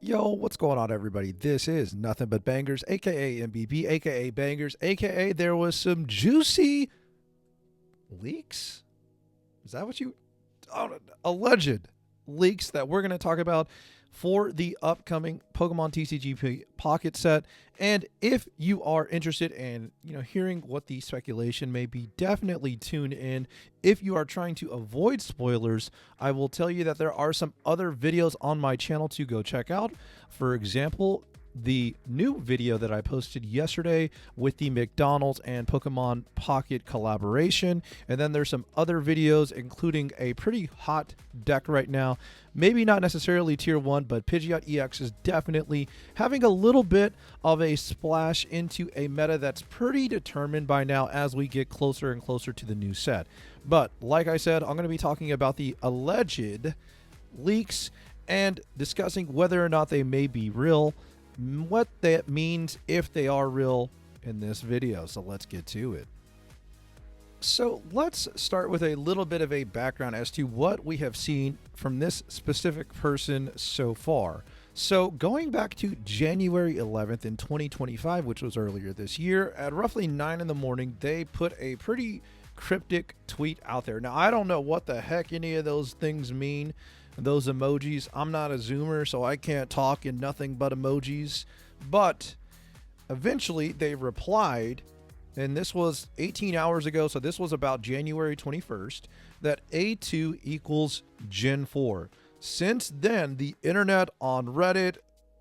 Yo, what's going on, everybody? This is Nothing But Bangers, aka MBB, aka Bangers, aka there was some juicy leaks. Is that what you? Alleged leaks that we're going to talk about for the upcoming Pokemon TCG Pocket set. And if you are interested in, hearing what the speculation may be, definitely tune in. If you are trying to avoid spoilers, I will tell you that there are some other videos on my channel to go check out. For example, the new video that I posted yesterday with the McDonald's and Pokemon Pocket collaboration. And then there's some other videos, including a pretty hot deck right now. Maybe not necessarily tier 1, but Pidgeot EX is definitely having a little bit of a splash into a meta that's pretty determined by now as we get closer and closer to the new set. But like I said, I'm going to be talking about the alleged leaks and discussing whether or not they may be real, what that means if they are real in this video. So let's get to it. So let's start with a little bit of a background as to what we have seen from this specific person so far. So going back to January 11th in 2025, which was earlier this year, at roughly 9 in the morning, they put a pretty cryptic tweet out there. Now, I don't know what the heck any of those things mean. Those emojis. I'm not a Zoomer, so I can't talk in nothing but emojis. But eventually they replied, and this was 18 hours ago, so this was about January 21st, that A2 equals Gen 4. Since then, the internet, on Reddit,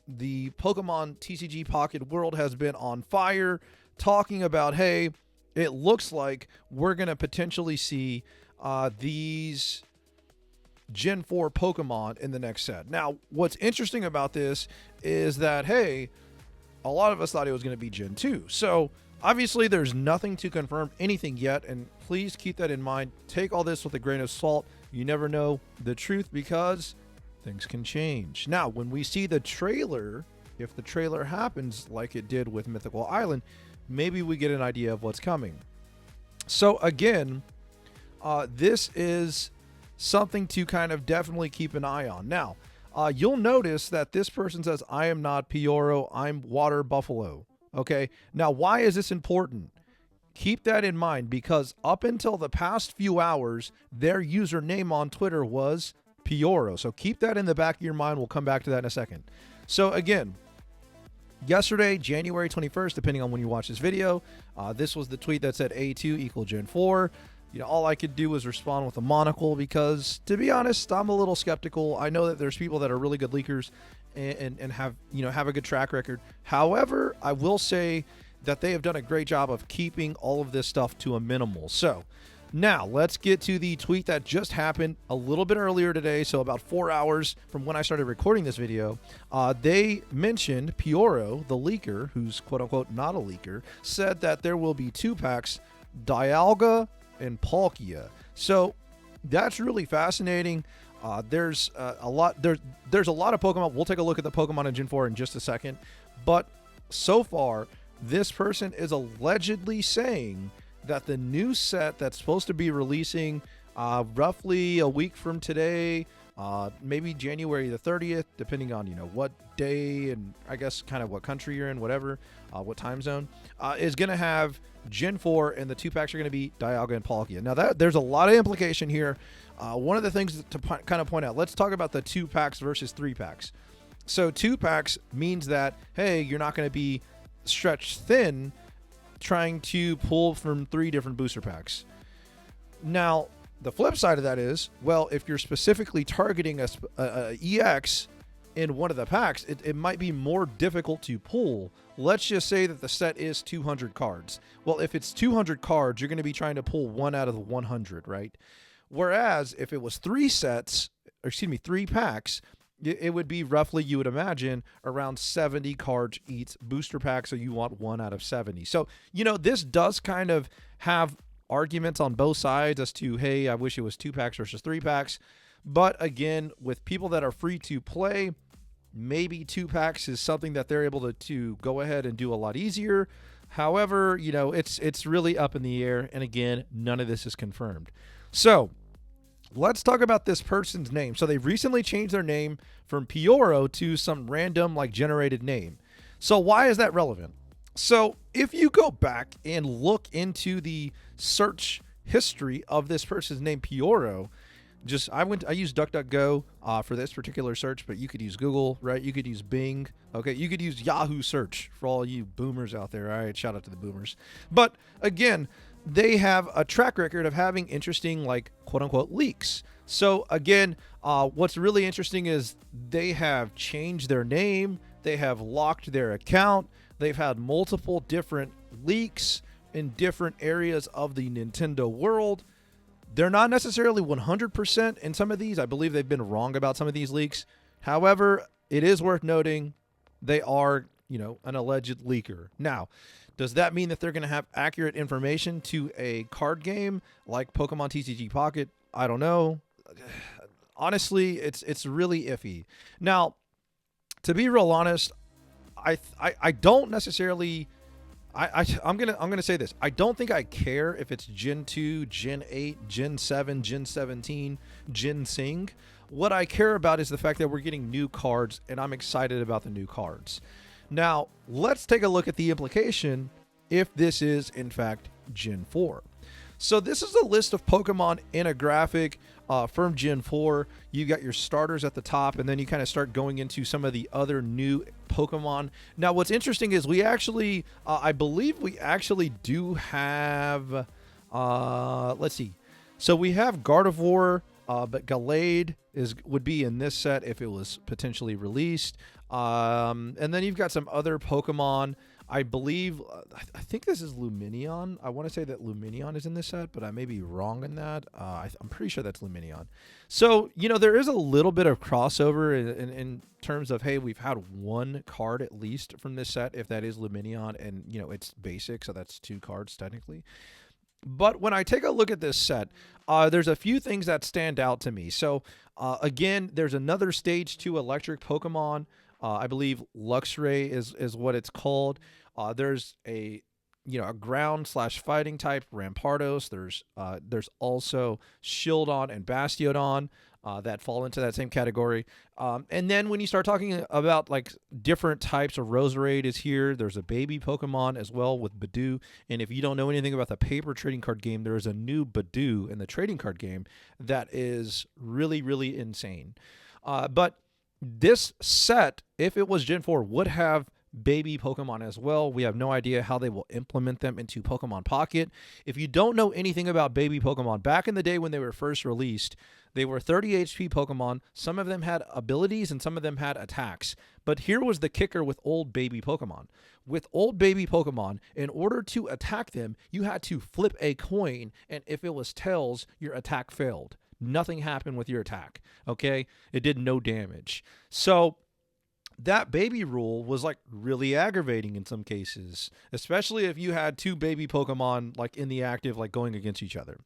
the Pokemon TCG Pocket world has been on fire, talking about, hey, it looks like we're going to potentially see these Gen 4 Pokemon in the next set. Now, what's interesting about this is that, hey, a lot of us thought it was going to be Gen 2. So, obviously, there's nothing to confirm anything yet, and please keep that in mind. Take all this with a grain of salt. You never know the truth because things can change. Now, when we see the trailer, if the trailer happens like it did with Mythical Island, maybe we get an idea of what's coming. So, again, this is something to kind of definitely keep an eye on. Now, you'll notice that this person says, I am not Pyoro, I'm Water Buffalo. Okay, now why is this important? Keep that in mind because up until the past few hours, their username on Twitter was Pyoro. So keep that in the back of your mind. We'll come back to that in a second. So again, yesterday, January 21st, depending on when you watch this video, this was the tweet that said A2 equal Gen 4. All I could do was respond with a monocle because, to be honest, I'm a little skeptical. I know that there's people that are really good leakers and have a good track record. However, I will say that they have done a great job of keeping all of this stuff to a minimal. So now let's get to the tweet that just happened a little bit earlier today. So about 4 hours from when I started recording this video, they mentioned Pyoro, the leaker, who's quote unquote not a leaker, said that there will be 2 packs, Dialga and Palkia. So that's really fascinating. There's a lot of Pokemon. We'll take a look at the Pokemon in Gen 4 in just a second. But so far, this person is allegedly saying that the new set that's supposed to be releasing roughly a week from today, maybe January the 30th, depending on what day and I guess kind of what country you're in, whatever, what time zone, is going to have Gen 4, and the 2 packs are going to be Dialga and Palkia. Now there's a lot of implication here. One of the things to kind of point out, let's talk about the 2 packs versus 3 packs. So 2 packs means that, hey, you're not going to be stretched thin trying to pull from 3 different booster packs. Now, the flip side of that is, well, if you're specifically targeting a EX in one of the packs, it might be more difficult to pull. Let's just say that the set is 200 cards. Well, if it's 200 cards, you're going to be trying to pull 1 out of the 100, right? Whereas if it was 3 packs, it would be roughly, you would imagine, around 70 cards each booster pack. So you want 1 out of 70. So, this does kind of have arguments on both sides as to, hey, I wish it was 2 packs versus 3 packs. But again, with people that are free to play, maybe 2 packs is something that they're able to go ahead and do a lot easier. However, it's really up in the air. And again, none of this is confirmed. So let's talk about this person's name. So they've recently changed their name from Pyoro to some random like generated name. So why is that relevant? So if you go back and look into the search history of this person's name, Pyoro, I used DuckDuckGo for this particular search, but you could use Google, right? You could use Bing. Okay, you could use Yahoo search for all you boomers out there. All right, shout out to the boomers. But again, they have a track record of having interesting, like, quote unquote, leaks. So again, what's really interesting is they have changed their name, they have locked their account, they've had multiple different leaks in different areas of the Nintendo world. They're not necessarily 100% in some of these. I believe they've been wrong about some of these leaks. However, it is worth noting they are, an alleged leaker. Now, does that mean that they're going to have accurate information to a card game like Pokemon TCG Pocket? I don't know. Honestly, it's really iffy. Now, to be real honest, I don't necessarily. I'm gonna say this. I don't think I care if it's Gen 2, Gen 8, Gen 7, Gen 17, Gen Sing. What I care about is the fact that we're getting new cards, and I'm excited about the new cards. Now, let's take a look at the implication if this is, in fact, Gen 4. So this is a list of Pokemon in a graphic from Gen 4. You got your starters at the top, and then you kind of start going into some of the other new Pokemon. Now, what's interesting is we actually, I believe we actually do have, let's see. So we have Gardevoir, but Gallade would be in this set if it was potentially released. And then you've got some other Pokemon. I believe, I think this is Lumineon. I want to say that Lumineon is in this set, but I may be wrong in that. I'm pretty sure that's Lumineon. So, there is a little bit of crossover in terms of, hey, we've had one card at least from this set, if that is Lumineon, and, it's basic, so that's 2 cards technically. But when I take a look at this set, there's a few things that stand out to me. So, again, there's another Stage 2 electric Pokemon. I believe Luxray is what it's called. There's a ground/fighting type Rampardos. There's also Shieldon and Bastiodon that fall into that same category. And then when you start talking about like different types of Roserade is here. There's a baby Pokemon as well with Badoo. And if you don't know anything about the paper trading card game, there is a new Badoo in the trading card game that is really, really insane. But this set, if it was Gen 4, would have baby Pokemon as well. We have no idea how they will implement them into Pokemon Pocket. If you don't know anything about baby Pokemon, back in the day when they were first released, they were 30 HP Pokemon. Some of them had abilities and some of them had attacks. But here was the kicker with old baby Pokemon. With old baby Pokemon, in order to attack them, you had to flip a coin, and if it was tails, your attack failed. Nothing happened with your attack, okay? It did no damage. So that baby rule was like really aggravating in some cases, especially if you had 2 baby Pokemon like in the active, like going against each other.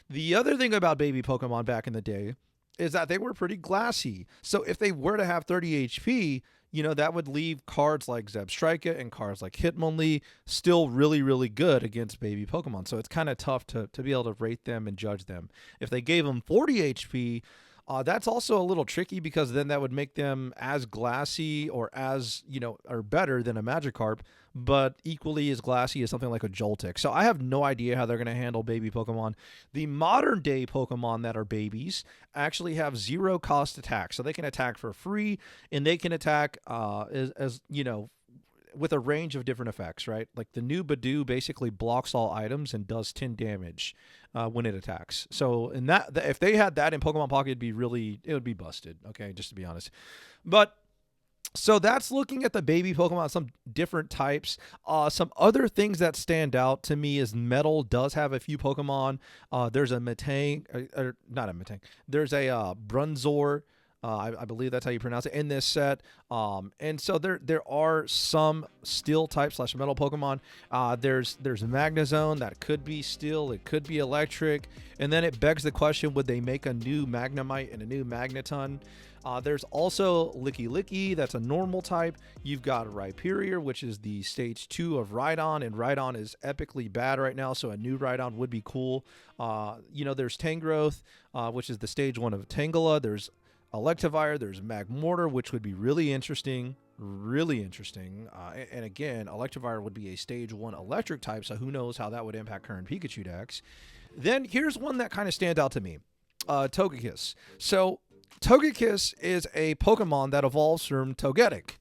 The other thing about baby Pokemon back in the day is that they were pretty glassy. So if they were to have 30 HP, that would leave cards like Zebstrika and cards like Hitmonlee still really, really good against baby Pokemon. So it's kind of tough to be able to rate them and judge them. If they gave them 40 HP, that's also a little tricky because then that would make them as glassy or as, or better than a Magikarp, but equally as glassy as something like a Joltik. So I have no idea how they're going to handle baby Pokemon. The modern day Pokemon that are babies actually have 0 cost attack. So they can attack for free, and they can attack with a range of different effects, right? Like the new Badoo basically blocks all items and does 10 damage when it attacks. So in that, if they had that in Pokemon Pocket, it would be busted. Okay, just to be honest. But so that's looking at the baby Pokemon, some different types. Some other things that stand out to me is Metal does have a few Pokemon. There's a Metang, or not a Metang. There's a Brunzor. I believe that's how you pronounce it in this set. And so there are some steel type / metal Pokemon. There's Magnezone that could be steel, it could be electric, and then it begs the question: would they make a new Magnemite and a new Magneton? There's also Licky Licky, that's a normal type. You've got Rhyperior, which is the stage 2 of Rhydon, and Rhydon is epically bad right now, so a new Rhydon would be cool. There's Tangrowth, which is the stage 1 of Tangela. There's Electivire, there's Magmortar, which would be really interesting. And again, Electivire would be a stage 1 electric type, so who knows how that would impact current Pikachu decks. Then here's one that kind of stands out to me. Togekiss. So Togekiss is a Pokemon that evolves from Togetic.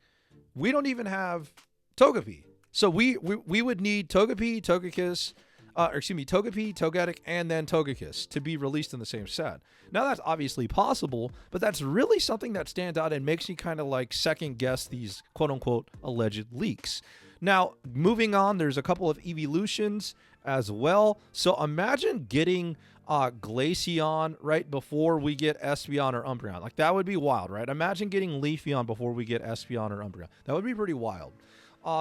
We don't even have Togepi. So we would need Togepi, Togekiss, Togepi, Togetic, and then Togekiss to be released in the same set. Now that's obviously possible, but that's really something that stands out and makes me kind of like second guess these quote unquote alleged leaks. Now, moving on, there's a couple of evolutions as well. So imagine getting Glaceon right before we get Espeon or Umbreon. Like, that would be wild, right? Imagine getting Leafeon before we get Espeon or Umbreon. That would be pretty wild.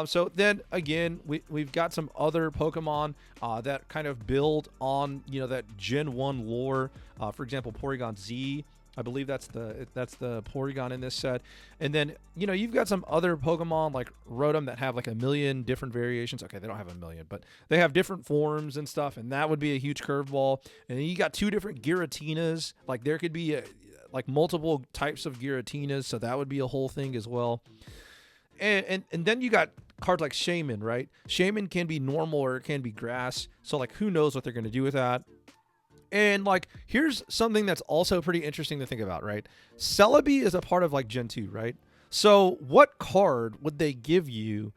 So then again, we've got some other Pokemon that kind of build on, that Gen 1 lore. For example, Porygon Z. I believe that's the Porygon in this set. And then, you've got some other Pokemon like Rotom that have like a million different variations. Okay, they don't have a million, but they have different forms and stuff, and that would be a huge curveball. And then you got 2 different Giratinas. Like, there could be like multiple types of Giratinas, so that would be a whole thing as well. And then you got cards like Shaman, right? Shaman can be normal or it can be grass. So, like, who knows what they're going to do with that. And, like, here's something that's also pretty interesting to think about, right? Serebii is a part of, like, Gen 2, right? So what card would they give you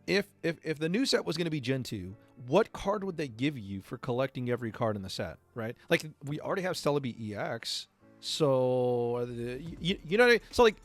if the new set was going to be Gen 2? What card would they give you for collecting every card in the set, right? Like, we already have Serebii EX. So, you know what I mean? So, like,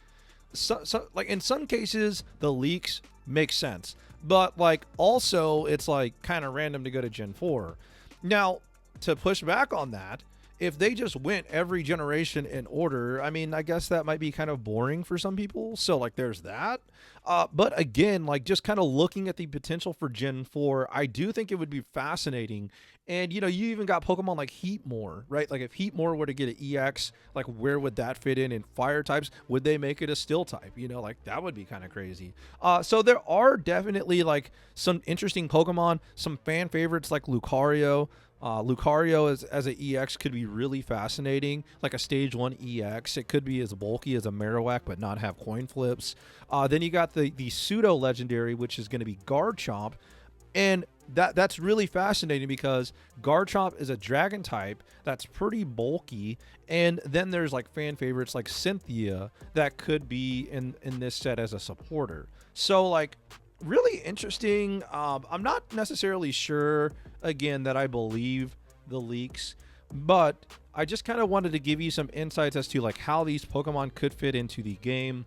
so like in some cases the leaks make sense, but like also it's like kind of random to go to Gen 4. Now, to push back on that, if they just went every generation in order, I mean, I guess that might be kind of boring for some people. So like there's that. But again, like just kind of looking at the potential for Gen 4, I do think it would be fascinating. And, you even got Pokemon like Heatmore, right? Like if Heatmore were to get an EX, like where would that fit in fire types? Would they make it a steel type? Like that would be kind of crazy. So there are definitely like some interesting Pokemon, some fan favorites like Lucario. Lucario as an EX could be really fascinating, like a stage 1 EX. It could be as bulky as a Marowak but not have coin flips. Then you got the pseudo legendary, which is going to be Garchomp, and that's really fascinating because Garchomp is a dragon type that's pretty bulky. And then there's like fan favorites like Cynthia that could be in this set as a supporter. So like really interesting. I'm not necessarily sure, again, that I believe the leaks, but I just kind of wanted to give you some insights as to like how these Pokemon could fit into the game.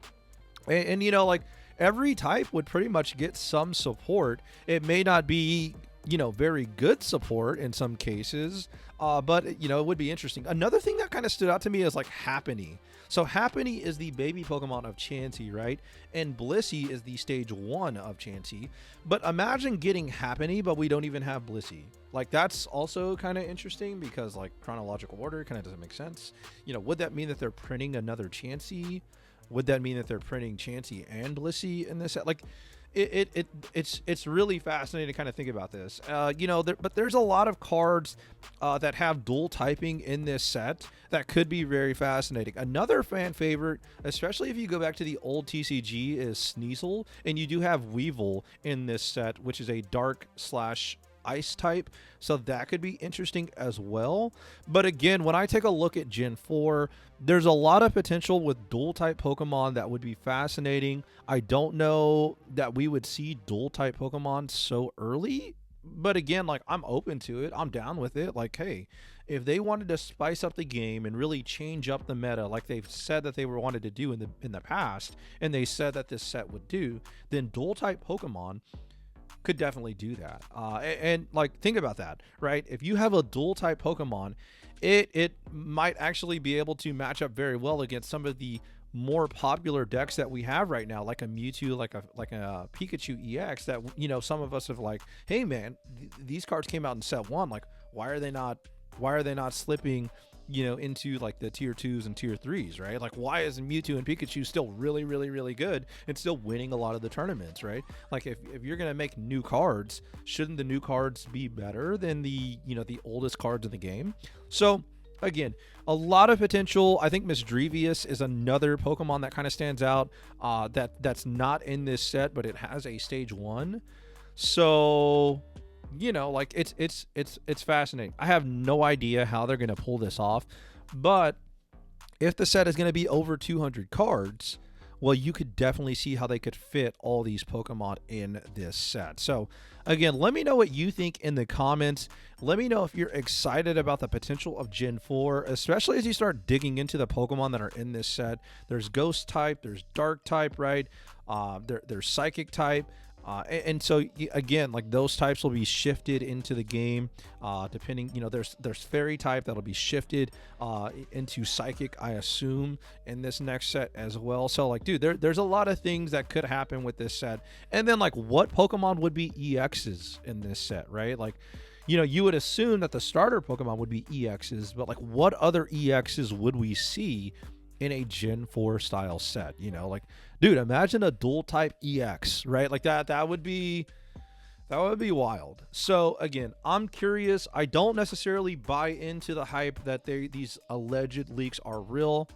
And like every type would pretty much get some support. It may not be, very good support in some cases, but it would be interesting. Another thing that kind of stood out to me is like Happiny. So Happiny is the baby Pokemon of Chansey, right? And Blissey is the stage 1 of Chansey. But imagine getting Happiny, but we don't even have Blissey. Like, that's also kind of interesting because, like, chronological order kind of doesn't make sense. Would that mean that they're printing another Chansey? Would that mean that they're printing Chansey and Blissey in this set? Like, it's really fascinating to kind of think about this. But there's a lot of cards that have dual typing in this set that could be very fascinating. Another fan favorite, especially if you go back to the old TCG, is Sneasel, and you do have Weevil in this set, which is a dark / ice type, so that could be interesting as well. But again, when I take a look at Gen 4, there's a lot of potential with dual type Pokemon that would be fascinating. I don't know that we would see dual type Pokemon so early, but again, like, I'm open to it. I'm down with it. Like, hey, if they wanted to spice up the game and really change up the meta like they've said that they were wanted to do in the past, and they said that this set would do, then dual type Pokemon could definitely do that. And like, think about that, right? If you have a dual type Pokemon, it might actually be able to match up very well against some of the more popular decks that we have right now, like a Mewtwo, like a Pikachu EX that, some of us have like, hey man, these cards came out in set 1. Like, why are they not slipping into like the tier 2s and tier 3s, right? Like, why is Mewtwo and Pikachu still really, really, really good and still winning a lot of the tournaments, right? Like, if you're going to make new cards, shouldn't the new cards be better than the oldest cards in the game? So, again, a lot of potential. I think Misdrevious is another Pokemon that kind of stands out, that's not in this set, but it has a stage 1. So, like, it's fascinating. I have no idea how they're going to pull this off, but if the set is going to be over 200 cards, well, you could definitely see how they could fit all these Pokemon in this set. So, again, let me know what you think in the comments. Let me know if you're excited about the potential of Gen 4, especially as you start digging into the Pokemon that are in this set. There's Ghost type, there's Dark type, right? There's Psychic type. And so, again, like, those types will be shifted into the game, depending, there's Fairy type that'll be shifted into Psychic, I assume, in this next set as well. So, like, dude, there's a lot of things that could happen with this set. And then, like, what Pokemon would be EXs in this set, right? Like, you would assume that the starter Pokemon would be EXs, but, like, what other EXs would we see in a Gen 4 style set? Like, dude, imagine a dual type EX, right? Like, that would be wild. So, again, I'm curious. I don't necessarily buy into the hype that these alleged leaks are real.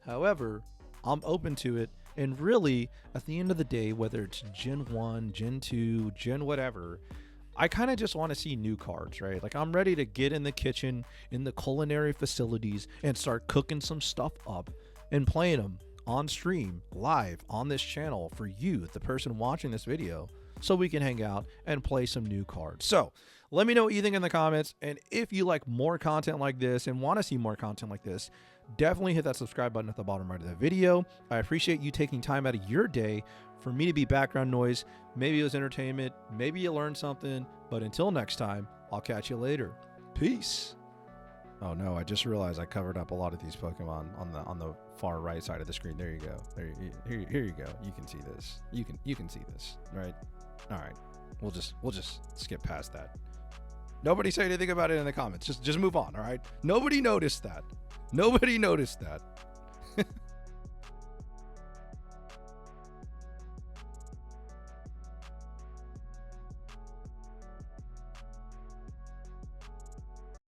However, I'm open to it. And really, at the end of the day, whether it's Gen 1, Gen 2, Gen whatever, I kind of just want to see new cards, right? Like, I'm ready to get in the kitchen, in the culinary facilities, and start cooking some stuff up and playing them on stream, live, on this channel for you, the person watching this video, so we can hang out and play some new cards. So, let me know what you think in the comments, and if you like more content like this and want to see more content like this, definitely hit that subscribe button at the bottom right of the video. I appreciate you taking time out of your day for me to be background noise. Maybe it was entertainment, maybe you learned something, but until next time, I'll catch you later. Peace. Oh no, I just realized I covered up a lot of these Pokemon on the far right side of the screen. There you go. Here you go. You can see this. You can see this, right? All right. We'll just skip past that. Nobody say anything about it in the comments. Just move on, all right? Nobody noticed that. Nobody noticed that.